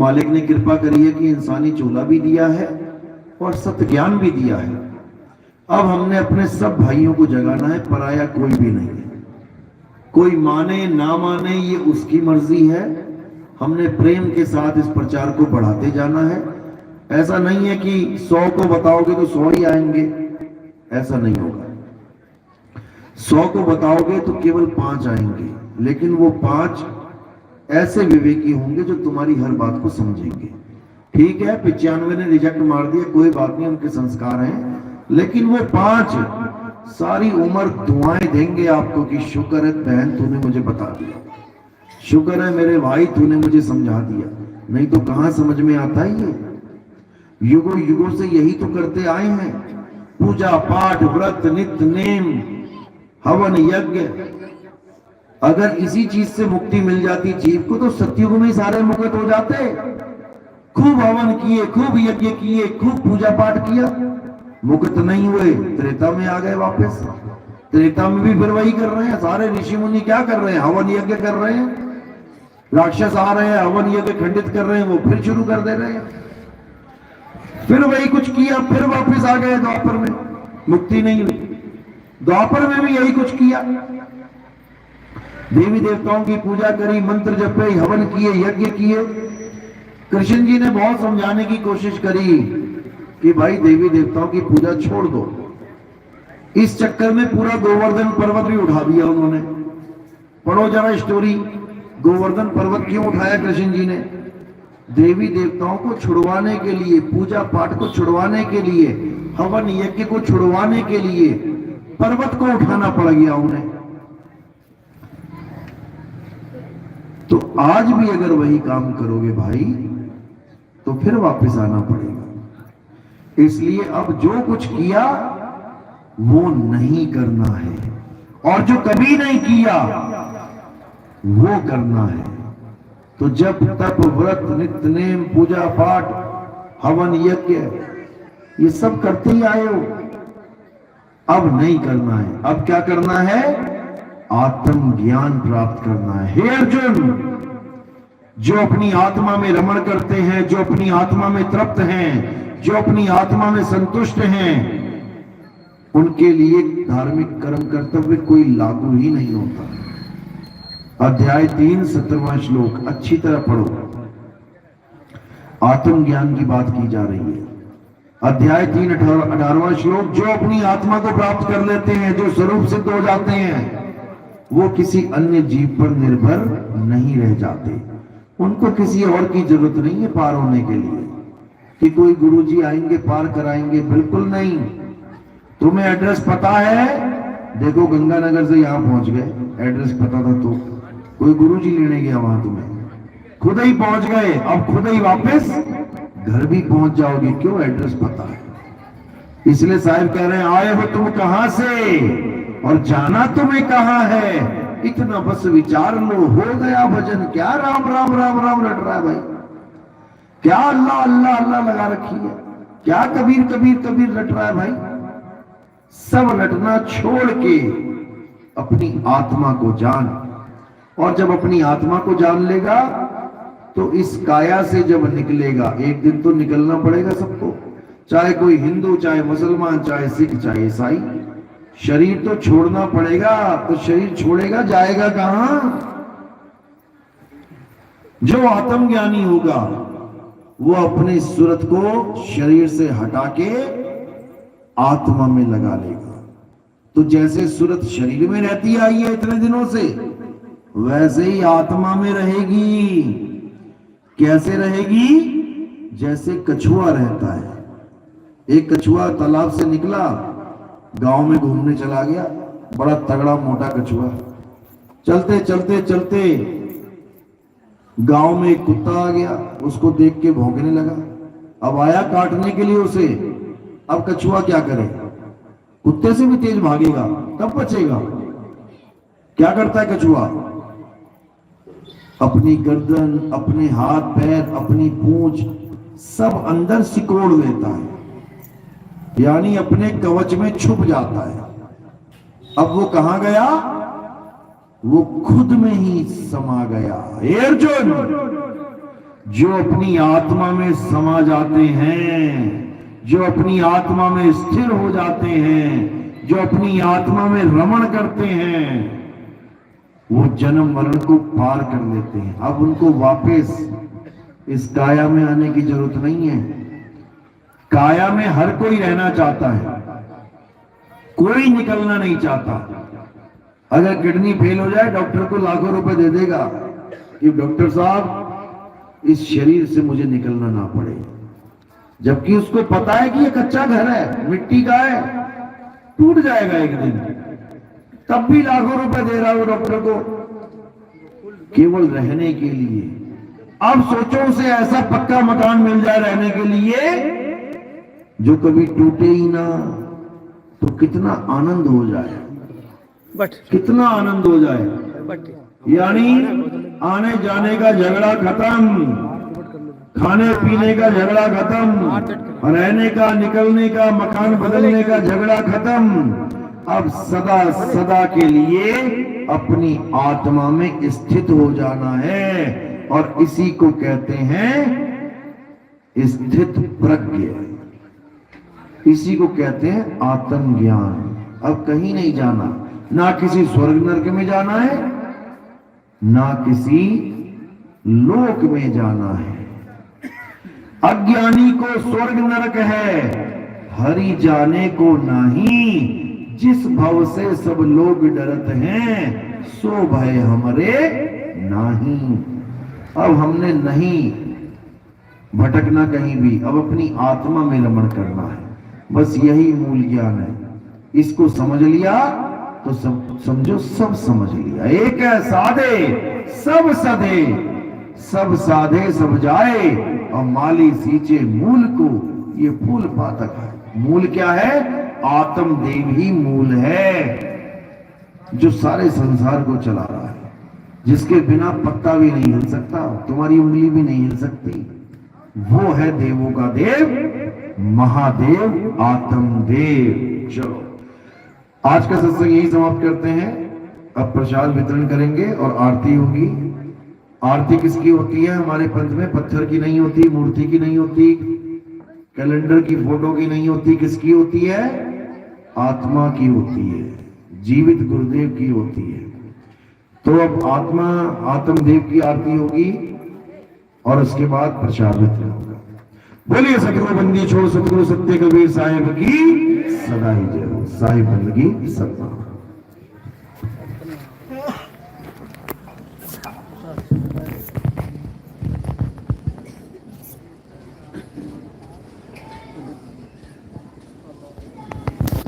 मालिक ने कृपा करी है कि इंसानी चूल्हा भी दिया है और सत्य ज्ञान भी दिया है। अब हमने अपने सब भाइयों को जगाना है, पराया कोई भी नहीं है। कोई माने ना माने ये उसकी मर्जी है। हमने प्रेम के साथ इस प्रचार को बढ़ाते जाना है। ऐसा नहीं है कि 100 को बताओगे तो 100 ही आएंगे, ऐसा नहीं होगा। 100 को बताओगे तो केवल 5 आएंगे, लेकिन वो 5 ऐसे विवेकी होंगे जो तुम्हारी हर बात को समझेंगे। ठीक है, 95 ने रिजेक्ट मार दिया, कोई बात नहीं, उनके संस्कार हैं, लेकिन वो 5 सारी उम्र दुआएं देंगे आपको कि शुक्र है बहन तूने मुझे बता दिया, शुक्र है मेरे भाई तूने मुझे समझा दिया, नहीं तो कहां समझ में आता है। ये युगों युगों से यही तो करते आए हैं, पूजा पाठ व्रत नित्य नेम हवन यज्ञ। अगर इसी चीज से मुक्ति मिल जाती जीव को तो सतयुग में सारे मुक्त हो जाते। खूब हवन किए, खूब यज्ञ किए, खूब पूजा पाठ किया, मुक्त नहीं हुए, त्रेता में आ गए वापस। त्रेता में भी फिर वही कर रहे हैं। सारे ऋषि मुनि क्या कर रहे हैं? हवन यज्ञ कर रहे हैं। राक्षस आ रहे हैं, हवन यज्ञ खंडित कर रहे हैं, वो फिर शुरू कर दे रहे हैं, फिर वही कुछ किया, फिर वापस आ गए द्वापर में, मुक्ति नहीं हुई। द्वापर में भी यही कुछ किया, देवी देवताओं की पूजा करी, मंत्र जपे, हवन किए, यज्ञ किए। कृष्ण जी ने बहुत समझाने की कोशिश करी कि भाई देवी देवताओं की पूजा छोड़ दो। इस चक्कर में पूरा गोवर्धन पर्वत भी उठा दिया उन्होंने। पढ़ो जरा स्टोरी, गोवर्धन पर्वत क्यों उठाया कृष्ण जी ने? देवी देवताओं को छुड़वाने के लिए, पूजा पाठ को छुड़वाने के लिए, हवन यज्ञ को छुड़वाने के लिए पर्वत को उठाना पड़ गया उन्हें। तो आज भी अगर वही काम करोगे भाई तो फिर वापस आना पड़ेगा। इसलिए अब जो कुछ किया वो नहीं करना है, और जो कभी नहीं किया वो करना है। तो जब तप व्रत नित्य नेम पूजा पाठ हवन यज्ञ ये सब करते ही आए हो, अब नहीं करना है। अब क्या करना है? आत्म ज्ञान प्राप्त करना है। हे अर्जुन, जो अपनी आत्मा में रमण करते हैं, जो अपनी आत्मा में तृप्त हैं, जो अपनी आत्मा में संतुष्ट हैं, उनके लिए धार्मिक कर्म कर्तव्य कोई लागू ही नहीं होता। अध्याय 3 17वां श्लोक अच्छी तरह पढ़ो, आत्म ज्ञान की बात की जा रही है। अध्याय 3 18वां श्लोक, जो अपनी आत्मा को प्राप्त कर लेते हैं, जो स्वरूप सिद्ध हो जाते हैं, वो किसी अन्य जीव पर निर्भर नहीं रह जाते। उनको किसी और की जरूरत नहीं है पार होने के लिए कि कोई गुरुजी आएंगे पार कराएंगे, बिल्कुल नहीं। तुम्हें एड्रेस पता है, देखो गंगानगर से यहां पहुंच गए, एड्रेस पता था तो कोई गुरुजी लेने गया वहां, तुम्हें खुद ही पहुंच गए, अब खुद ही वापस घर भी पहुंच जाओगे। क्यों? एड्रेस पता है। इसलिए साहिब कह रहे हैं, आए हो तुम कहां से और जाना तुम्हें कहां है, इतना बस विचार लो, हो गया भजन। क्या राम राम राम राम रट रहा है भाई, क्या अल्लाह अल्लाह अल्लाह लगा रखी है, क्या कबीर कबीर कबीर रट रहा है भाई। सब रटना छोड़ के अपनी आत्मा को जान, और जब अपनी आत्मा को जान लेगा तो इस काया से जब निकलेगा, एक दिन तो निकलना पड़ेगा सबको, चाहे कोई हिंदू, चाहे मुसलमान, चाहे सिख, चाहे ईसाई, शरीर तो छोड़ना पड़ेगा। तो शरीर छोड़ेगा, जाएगा कहां? जो आत्मज्ञानी होगा वो अपनी सूरत को शरीर से हटा के आत्मा में लगा लेगा। तो जैसे सूरत शरीर में रहती आई है इतने दिनों से, वैसे ही आत्मा में रहेगी। कैसे रहेगी? जैसे कछुआ रहता है। एक कछुआ तालाब से निकला, गांव में घूमने चला गया, बड़ा तगड़ा मोटा कछुआ। चलते चलते चलते गांव में एक कुत्ता आ गया, उसको देख के भौंकने लगा। अब आया काटने के लिए उसे। अब कछुआ क्या करे? कुत्ते से भी तेज भागेगा, तब बचेगा। क्या करता है कछुआ? अपनी गर्दन, अपने हाथ पैर, अपनी पूंछ सब अंदर सिकोड़ लेता है, यानी अपने कवच में छुप जाता है। अब वो कहां गया? वो खुद में ही समा गया। हे अर्जुन, जो अपनी आत्मा में समा जाते हैं, जो अपनी आत्मा में स्थिर हो जाते हैं, जो अपनी आत्मा में रमण करते हैं, वो जन्म मरण को पार कर लेते हैं। अब उनको वापस इस काया में आने की जरूरत नहीं है। काया में हर कोई रहना चाहता है, कोई निकलना नहीं चाहता। अगर किडनी फेल हो जाए, डॉक्टर को लाखों रुपए दे देगा कि डॉक्टर साहब इस शरीर से मुझे निकलना ना पड़े, जबकि उसको पता है कि ये कच्चा घर है, मिट्टी का है, टूट जाएगा एक दिन, तब भी लाखों रुपए दे रहा है वो डॉक्टर को, केवल रहने के लिए। अब सोचो उसे ऐसा पक्का मकान मिल जाए रहने के लिए जो कभी टूटे ही ना, तो कितना आनंद हो जाए, कितना आनंद हो जाए। यानी आने जाने का झगड़ा खत्म, खाने पीने का झगड़ा खत्म, रहने का, निकलने का, मकान बदलने का झगड़ा खत्म। अब सदा सदा के लिए अपनी आत्मा में स्थित हो जाना है, और इसी को कहते हैं स्थित प्रज्ञ, इसी को कहते हैं आत्मज्ञान। अब कहीं नहीं जाना, ना किसी स्वर्ग नरक में जाना है, ना किसी लोक में जाना है। अज्ञानी को स्वर्ग नरक है, हरि जाने को नहीं। जिस भव से सब लोग डरत हैं, सो भय हमरे नहीं। अब हमने नहीं भटकना कहीं भी, अब अपनी आत्मा में रमण करना है, बस यही मूल ज्ञान है। इसको समझ लिया तो सब समझो, सब समझ लिया। एक है साधे सब सधे, सब साधे सब जाए, और माली सींचे मूल को, ये फूल पातक है। मूल क्या है? आत्मदेव ही मूल है, जो सारे संसार को चला रहा है, जिसके बिना पत्ता भी नहीं हिल सकता, तुम्हारी उंगली भी नहीं हिल सकती। वो है देवों का देव, महादेव, आत्मदेव। चलो आज का सत्संग यही समाप्त करते हैं। अब प्रसाद वितरण करेंगे और आरती होगी। आरती किसकी होती है हमारे पंथ में? पत्थर की नहीं होती, मूर्ति की नहीं होती, कैलेंडर की, फोटो की नहीं होती। किसकी होती है? आत्मा की होती है, जीवित गुरुदेव की होती है। तो अब आत्मा आत्मदेव की आरती होगी और उसके बाद प्रसाद वितरण होगा। बोलिए सतगुरु बंदी छोड़ सतगुरु सत्य कबीर साहिब की सदा ही जय हो। साहिब बंदगी सत्ता।